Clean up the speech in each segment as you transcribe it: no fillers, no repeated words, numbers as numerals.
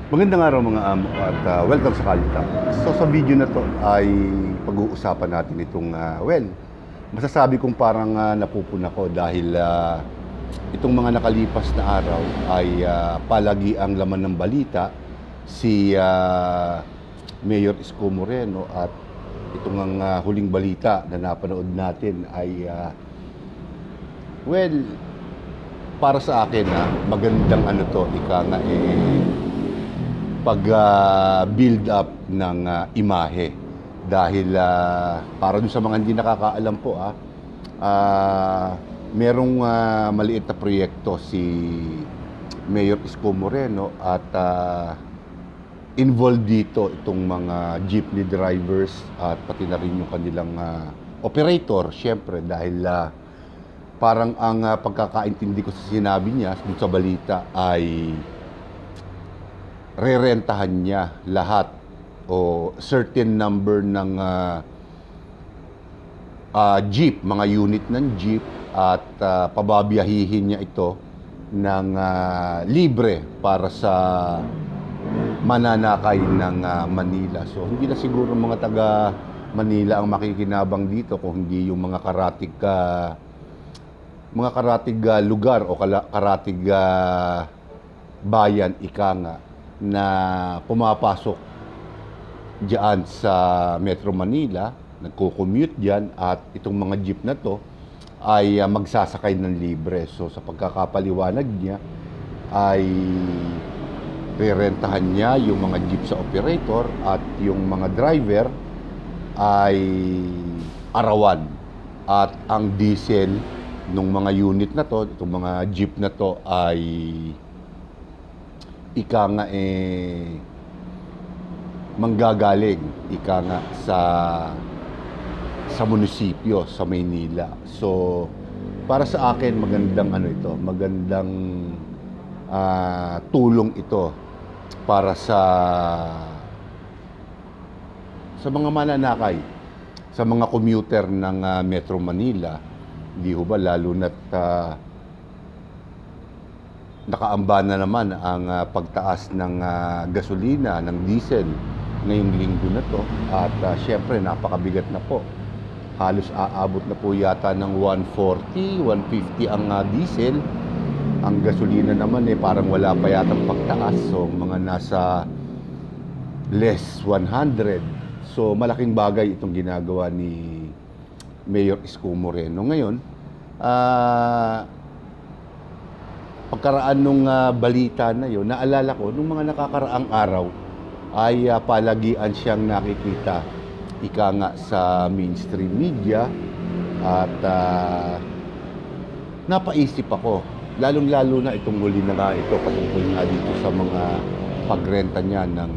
Magandang araw mga amo at welcome sa Kalye Talk. So sa video na to ay pag-uusapan natin itong, masasabi kong parang napupuna ko dahil itong mga nakalipas na araw ay palagi ang laman ng balita si Mayor Isko Moreno at itong ang huling balita na napanood natin ay well, para sa akin magandang ano to, ika nga pag-build up ng imahe dahil para dun sa mga hindi nakakaalam po merong maliit na proyekto si Mayor Isko Moreno at involved dito itong mga jeepney drivers at pati na rin yung kanilang operator, syempre dahil parang ang pagkakaintindi ko sa sinabi niya dun sa balita ay rerentahan niya lahat o certain number ng jeep, mga unit ng jeep at pababiyahihin niya ito ng libre para sa mananakay ng Manila. So hindi na siguro mga taga Manila ang makikinabang dito kung hindi yung mga karatig lugar o karatig bayan, ika nga, na pumapasok diyan sa Metro Manila, nagko-commute diyan at itong mga jeep na to ay magsasakay ng libre. So sa pagkakapaliwanag niya ay rerentahan niya yung mga jeep sa operator at yung mga driver ay arawan. At ang diesel ng mga unit na to, itong mga jeep na to ay ika nga manggagaling ika nga sa munisipyo sa Maynila. So para sa akin magandang ano ito, magandang tulong ito para sa mga mananakay, sa mga commuter ng Metro Manila. Di ho ba lalo na't nakaamba na naman ang pagtaas ng gasolina, ng diesel ngayong linggo na to at syempre napakabigat na po. Halos aabot na po yata ng 140, 150 ang diesel. Ang gasolina naman parang wala pa yatang pagtaas. So mga nasa less 100. So malaking bagay itong ginagawa ni Mayor Isko Moreno. Ngayon, pagkaraan nung balita na yon, naalala ko, nung mga nakakaraang araw, ay palagian siyang nakikita, ika nga sa mainstream media, at napaisip ako, lalong-lalo na itong huli na nga ito, patungkol nga dito sa mga pagrenta niya ng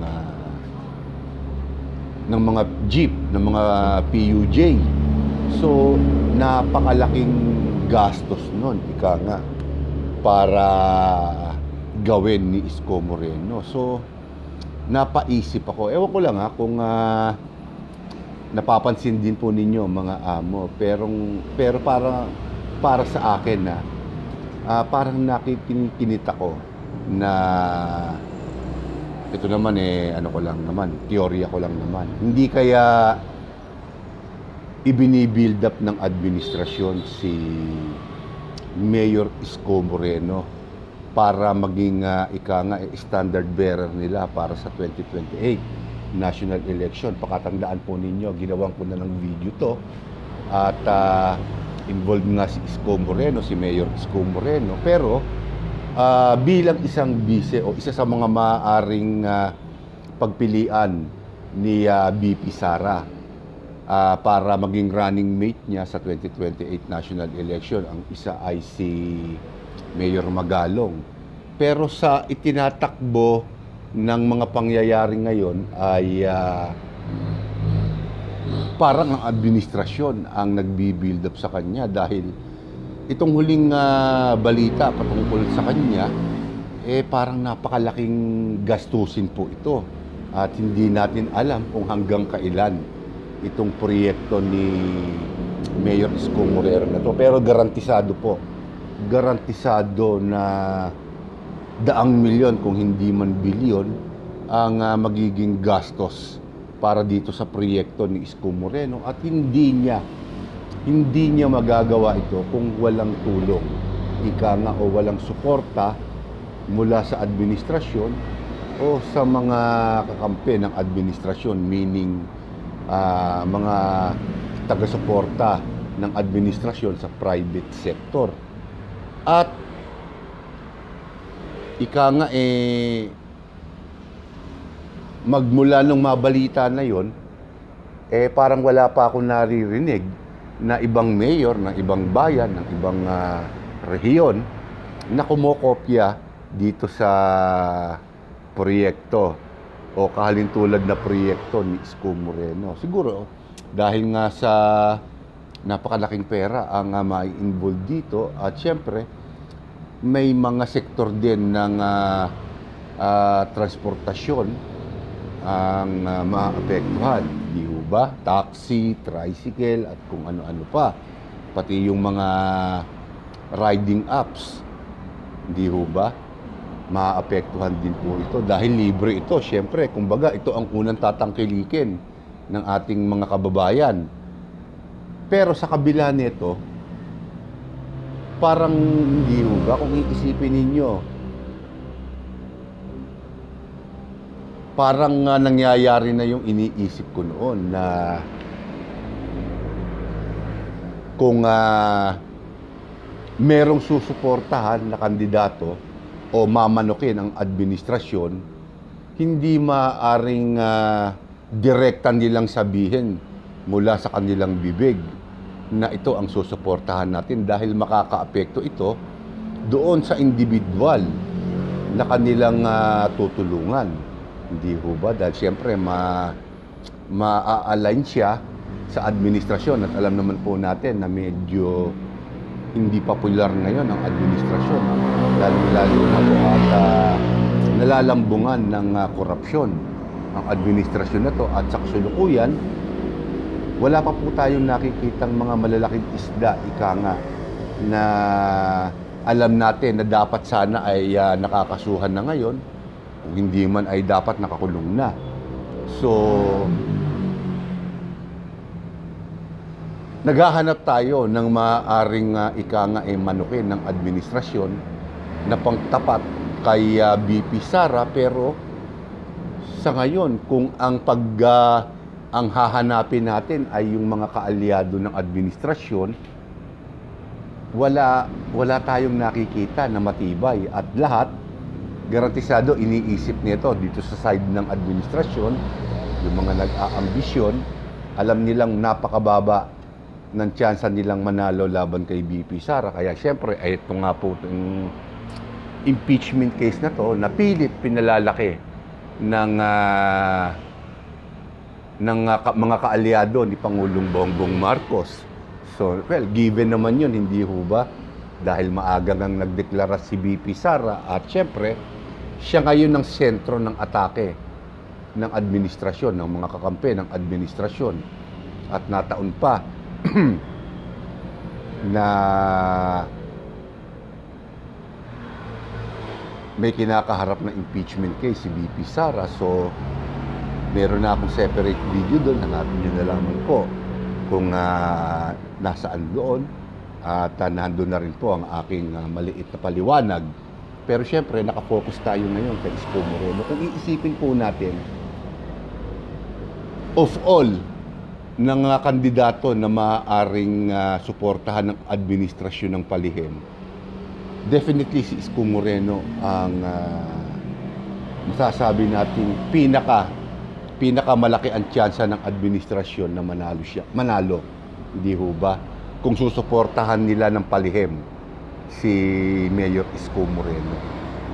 mga jeep, ng mga PUJ. So, napakalaking gastos nun, ika nga, para gawin ni Isko Moreno. So, napaisip ako. Ewan ko lang kung napapansin din po ninyo mga amo. Pero para sa akin parang nakikinita ko na ito naman ano ko lang naman, teorya ko lang naman. Hindi kaya ibinibuild up ng administrasyon si Mayor Isko Moreno para maging ika nga standard bearer nila para sa 2028 national election. Pakatandaan po ninyo, ginawan ko na ng video to at involved nga si Isko Moreno, si Mayor Isko Moreno, pero bilang isang bise o isa sa mga maaaring pagpilian ni BP Sara para maging running mate niya sa 2028 national election. Ang isa ay si Mayor Magalong. Pero sa itinatakbo ng mga pangyayari ngayon ay parang ang administrasyon ang nagbi-build up sa kanya dahil itong huling balita patungkol sa kanya parang napakalaking gastusin po ito at hindi natin alam kung hanggang kailan itong proyekto ni Mayor Isko Moreno na to. Pero garantisado po, garantisado na daang milyon kung hindi man bilyon ang magiging gastos para dito sa proyekto ni Isko Moreno at hindi niya magagawa ito kung walang tulong, ika nga, o walang suporta mula sa administrasyon o sa mga kakampi ng administrasyon, meaning mga taga-suporta ng administrasyon sa private sector. At ika nga, magmula nung mabalita na yon, parang wala pa akong naririnig na ibang mayor ng ibang bayan, ng ibang rehiyon na kumokopya dito sa proyekto o kahalintulad na proyekto ni Isko Moreno. Siguro dahil nga sa napakalaking pera ang mai-involve dito at syempre may mga sektor din ng transportasyon ang maapektuhan, di ba? Taxi, tricycle at kung ano-ano pa. Pati yung mga riding apps, di ba? Maapektuhan din po ito dahil libre ito. Syempre, kumbaga ito ang unang tatangkilikin ng ating mga kababayan. Pero sa kabila nito, parang hindi ba kung iisipin ninyo, parang nangyayari na yung iniisip ko noon na kung merong susuportahan na kandidato o mamanukin ang administrasyon, hindi maaaring direkta nilang sabihin mula sa kanilang bibig na ito ang susuportahan natin dahil makakaapekto ito doon sa individual na kanilang tutulungan. Hindi ho ba? Dahil siyempre ma-align siya sa administrasyon at alam naman po natin na medyo hindi popular ngayon ang administrasyon. Lalo na po at nalalambungan ng korupsyon ang administrasyon na to at sa kasulukuyan, wala pa po tayong nakikitang mga malalaking isda, ika nga, na alam natin na dapat sana ay nakakasuhan na ngayon. Kung hindi man ay dapat nakakulong na. So, naghahanap tayo ng maaaring ika nga manukin ng administrasyon na pangtapat kay BP Sara, pero sa ngayon, kung ang ang hahanapin natin ay yung mga kaalyado ng administrasyon, wala tayong nakikita na matibay at lahat garantisado iniisip nito dito sa side ng administrasyon, yung mga nag-aambisyon, alam nilang napakababa ng tsansa nilang manalo laban kay BP Sara. Kaya siyempre, ay ito nga po yung impeachment case na to, na pilit pinalalaki ng mga kaalyado ni Pangulong Bongbong Marcos. So, well, given naman yun, hindi ho ba? Dahil maaga nang nagdeklara si BP Sara at siyempre, siya ngayon ang sentro ng atake ng administrasyon, ng mga kakampi ng administrasyon. At nataon pa na may kinakaharap na impeachment case si BP Sara. So, meron na akong separate video doon. Hanapin nyo na lamang po kung nasaan doon. At nandun na rin po ang aking maliit na paliwanag. Pero syempre, nakafocus tayo ngayon kay Isko Moreno. Kung iisipin po natin, of all ng kandidato na maaaring suportahan ng administrasyon ng palihim, definitely si Isko Moreno ang masasabi natin pinakamalaki ang tsansa ng administrasyon na manalo. Hindi ho ba? Kung susuportahan nila ng palihim si Mayor Isko Moreno.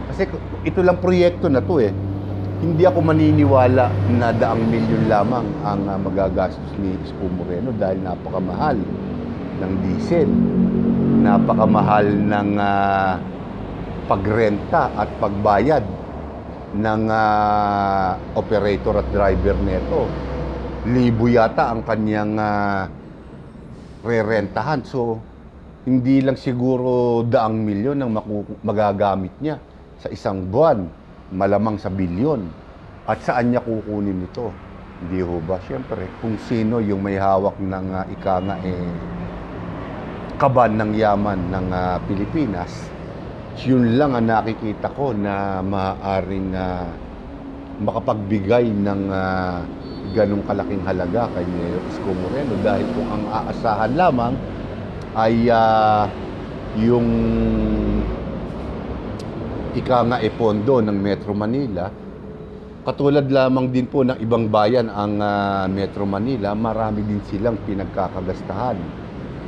Kasi ito lang proyekto na to Hindi ako maniniwala na 100 milyon lamang ang magagastos ni Isko Moreno dahil napakamahal ng diesel, napakamahal ng pagrenta at pagbayad ng operator at driver nito. Libo yata ang kanyang re-rentahan. So, hindi lang siguro 100 milyon ang magagamit niya sa isang buwan, malamang sa bilyon. At saan niya kukunin ito? Hindi ho ba? Siyempre, kung sino yung may hawak ng kaban ng yaman ng Pilipinas, yun lang ang nakikita ko na maaaring makapagbigay ng ganong kalaking halaga kay Mayor Isko Moreno, dahil kung ang aasahan lamang ay yung pondo ng Metro Manila, katulad lamang din po ng ibang bayan ang Metro Manila, marami din silang pinagkakagastahan.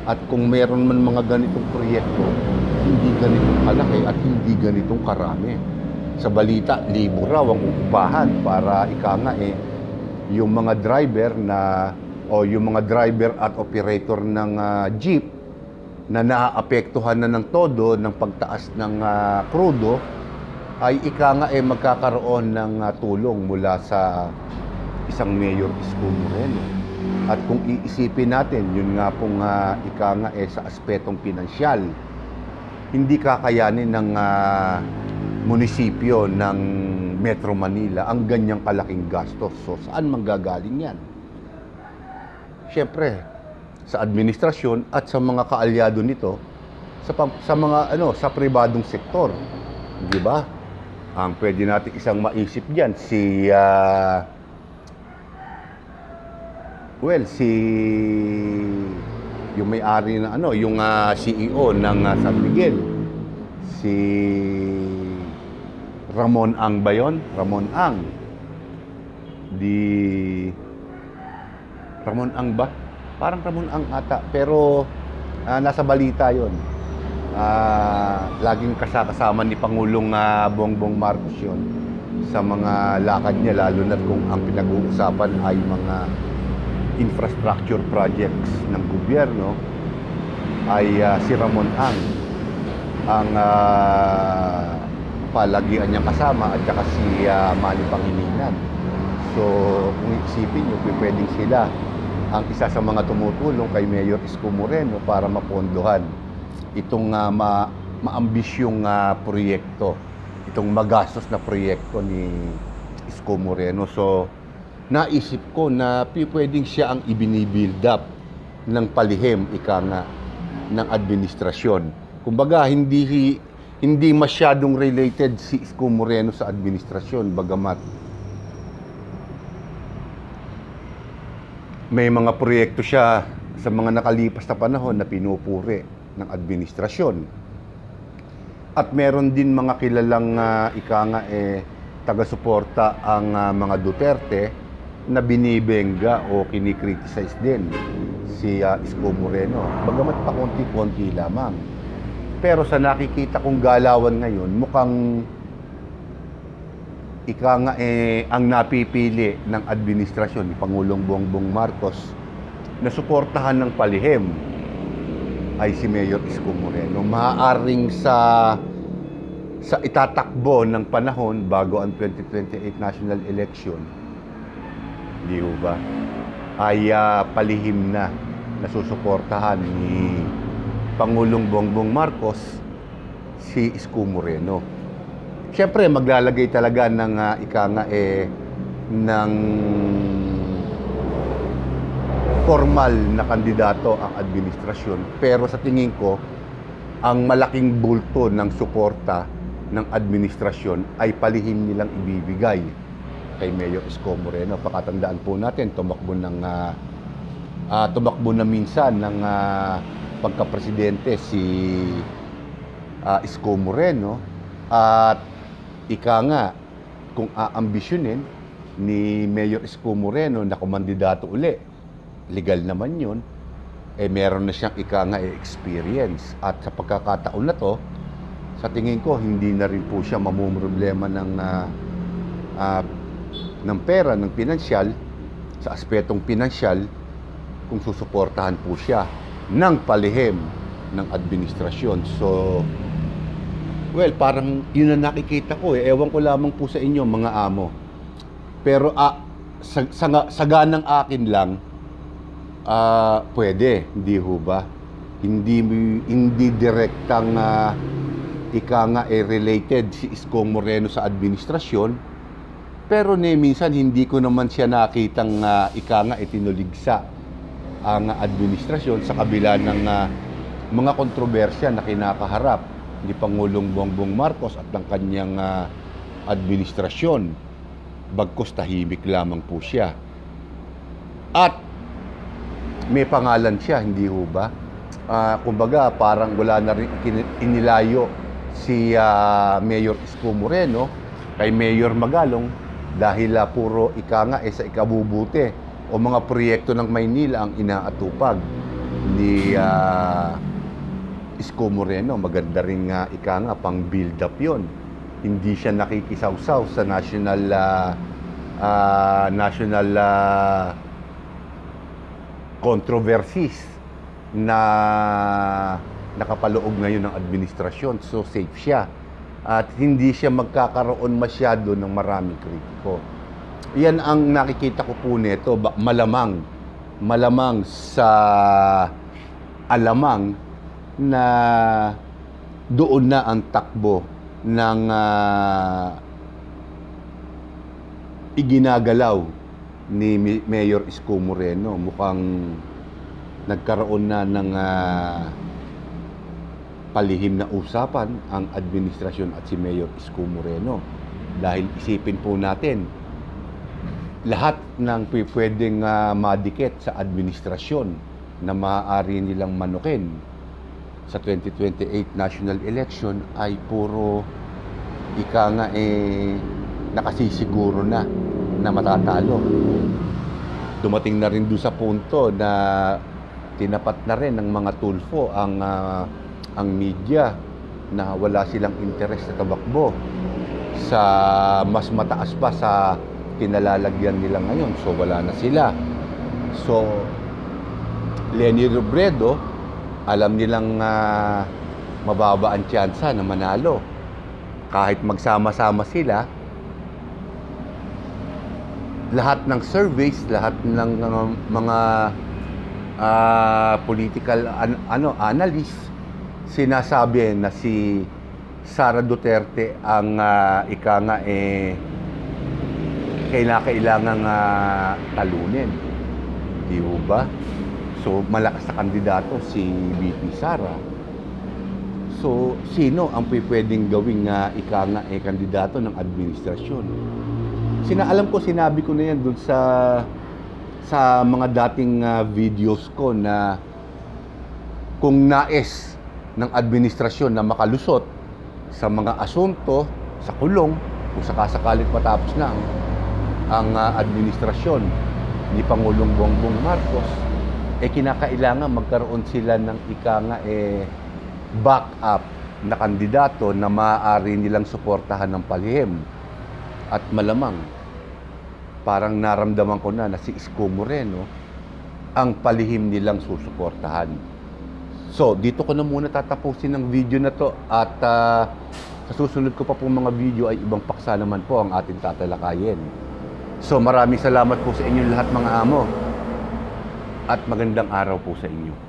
At kung meron man mga ganitong proyekto, hindi ganitong kalaki at hindi ganitong karami. Sa balita, libo raw ang uupahan para yung mga driver yung mga driver at operator ng jeep na naaapektuhan na ng todo ng pagtaas ng krudo, ay magkakaroon ng tulong mula sa isang Mayor Isko Moreno. At kung iisipin natin, yun nga pong sa aspetong pinansyal, hindi kakayanin ng munisipyo ng Metro Manila ang ganyang kalaking gastos. So, saan manggagaling yan? Siyempre, sa administrasyon at sa mga kaalyado nito, sa pribadong sektor. Di ba? Ang pwede natin isang maisip diyan yung may-ari ng yung CEO ng San Miguel, si Ramon Ang ba yun? Ramon Ang. Ramon Ang ba? Parang Ramon Ang ata. Pero nasa balita yon. Laging kasama ni Pangulong Bongbong Marcos yun sa mga lakad niya, lalo na kung ang pinag-uusapan ay mga infrastructure projects ng gobyerno, ay si Ramon ang palagian niyang kasama, at saka si Manny Pangilinan. So kung isipin niyo, pwedeng sila ang isa sa mga tumutulong kay Mayor Isko Moreno para mapondohan itong maambisyong proyekto, itong magastos na proyekto ni Isko Moreno. So naisip ko na pwedeng siya ang ibinibuild up ng palihim ng administrasyon. Kumbaga, hindi masyadong related si Isko Moreno sa administrasyon, bagamat may mga proyekto siya sa mga nakalipas na panahon na pinupuri ng administrasyon. At meron din mga kilalang taga-suporta ang mga Duterte na binibenga o kinikriticize din si Isko Moreno, bagamat pa konti-konti lamang. Pero sa nakikita kong galawan ngayon, mukhang ang napipili ng administrasyon ni Pangulong Bongbong Marcos na suportahan ng palihim ay si Mayor Isko Moreno. Maaaring sa itatakbo ng panahon bago ang 2028 national election, di ba, ay palihim na nasusuportahan ni Pangulong Bongbong Marcos si Isko Moreno. Siyempre, maglalagay talaga ng ng formal na kandidato ang administrasyon. Pero sa tingin ko, ang malaking bulto ng suporta ng administrasyon ay palihim nilang ibibigay kay Mayor Isko Moreno. Pakatandaan po natin, tumakbo na minsan ng pagkapresidente si Isko Moreno, at kung aambisyonin ni Mayor Isko Moreno na kumandidato uli, legal naman yun, meron na siyang experience. At sa pagkakataon na to, sa tingin ko, hindi na rin po siya mamumroblema ng pera, ng pinansyal, sa aspetong pinansyal, kung susuportahan po siya ng palihim ng administrasyon. So, parang yun ang nakikita ko. Ewan ko lamang po sa inyo, mga amo. Pero sa ganang akin lang, pwede, hindi ho ba? Hindi direktang related si Isko Moreno sa administrasyon, Pero minsan hindi ko naman siya nakitang ika nga itinuligsa ang administrasyon sa kabila ng mga kontrobersya na kinakaharap ni Pangulong Bongbong Marcos at ng kanyang administrasyon. Bagkus tahimik lamang po siya. At may pangalan siya, hindi ho ba? Kumbaga parang wala na rin inilayo si Mayor Isko Moreno kay Mayor Magalong dahil puro ika nga sa ikabubuti o mga proyekto ng Maynila ang inaatupag ni Isko Moreno. Maganda rin ika nga pang build up yon. Hindi siya nakikisawsaw sa national controversies na nakapaloob ngayon ng administrasyon. So safe siya. At hindi siya magkakaroon masyado ng maraming kritiko. Yan ang nakikita ko po nito. Malamang sa alamang na doon na ang takbo ng iginagalaw ni Mayor Isko Moreno. Mukhang nagkaroon na ng palihim na usapan ang administrasyon at si Mayor Isko Moreno. Dahil isipin po natin, lahat ng pwedeng madikit sa administrasyon na maaari nilang manukin sa 2028 national election ay puro ika nga nakasisiguro na matatalo. Dumating na rin doon sa punto na tinapat na rin ng mga tulfo ang media na wala silang interes sa tabakbo sa mas mataas pa sa kinalalagyan nila ngayon. So wala na sila. So Leni Robredo, alam nilang mababa ang tsansa na manalo. Kahit magsama-sama sila, lahat ng surveys, lahat ng mga political analysts, sinasabi na si Sara Duterte ang ika nga kailangang talunin. Di ba? So, malakas na kandidato si VP Sara. So, sino ang pwedeng gawing ika nga kandidato ng administrasyon? Alam ko, sinabi ko na yan dun sa mga dating videos ko na kung nais ng administrasyon na makalusot sa mga asunto sa kulong, kung sakasakalit matapos na ang administrasyon ni Pangulong Bongbong Marcos, kinakailangan magkaroon sila ng ika nga backup na kandidato na maaari nilang suportahan ng palihim. At malamang, parang naramdaman ko na si Isko Moreno ang palihim nilang susuportahan. So, dito ko na muna tatapusin ang video na to at sa susunod ko pa po mga video ay ibang paksa naman po ang ating tatalakayin. So, maraming salamat po sa inyo lahat mga amo at magandang araw po sa inyo.